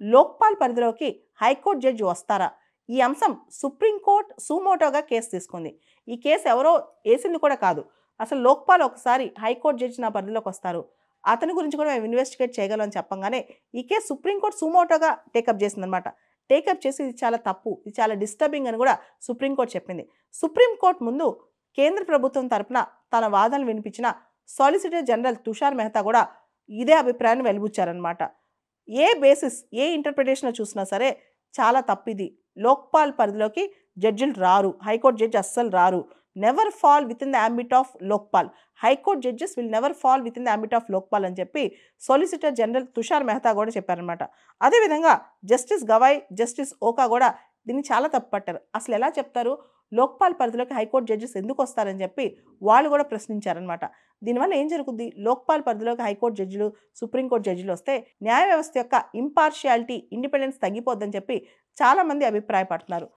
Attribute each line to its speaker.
Speaker 1: లోక్పాల్ పరిధిలోకి high court judge వస్తారా? ఈ అంశం సుప్రీంకోర్టు సుమోటోగా కేసు తీసుకుంది. ఈ కేసు ఎవరో వేసింది కూడా కాదు. అసలు లోక్పాల్ ఒకసారి హైకోర్టు జడ్జి నా పరిధిలోకి వస్తారు, అతని గురించి కూడా మేము ఇన్వెస్టిగేట్ చేయగలం అని చెప్పంగానే ఈ కేసు సుప్రీంకోర్టు సుమోటోగా టేకప్ చేసిందనమాట. టేకప్ చేసి ఇది చాలా తప్పు, ఇది చాలా డిస్టర్బింగ్ అని కూడా సుప్రీంకోర్టు చెప్పింది. సుప్రీంకోర్టు ముందు కేంద్ర ప్రభుత్వం తరపున తన వాదనలు వినిపించిన సాలిసిటర్ జనరల్ తుషార్ మెహతా కూడా ఇదే అభిప్రాయాన్ని వెలిబుచ్చారనమాట. ఏ బేసిస్, ఏ ఇంటర్ప్రిటేషన్ చూసినా సరే చాలా తప్పిది. లోక్పాల్ పరిధిలోకి జడ్జిలు రారు, హైకోర్టు జడ్జి అస్సలు రారు. Never fall with in the ambit of Lokpal. High court judges will never fall with in the ambit of Lokpal అని చెప్పి సాలిసిటర్ జనరల్ తుషార్ మెహతా కూడా చెప్పారనమాట. అదేవిధంగా జస్టిస్ గవాయ్, జస్టిస్ ఓకా కూడా దీన్ని చాలా తప్పు పట్టారు. అసలు ఎలా చెప్తారు, లోక్పాల్ పరిధిలోకి హైకోర్టు జడ్జెస్ ఎందుకు వస్తారని చెప్పి వాళ్ళు కూడా ప్రశ్నించారనమాట. దీనివల్ల ఏం జరుగుద్ది, లోక్పాల్ పరిధిలోకి హైకోర్టు జడ్జిలు, సుప్రీంకోర్టు జడ్జిలు వస్తే న్యాయ వ్యవస్థ యొక్క ఇంపార్షియాలిటీ, ఇండిపెండెన్స్ తగ్గిపోద్దని చెప్పి చాలామంది అభిప్రాయపడుతున్నారు.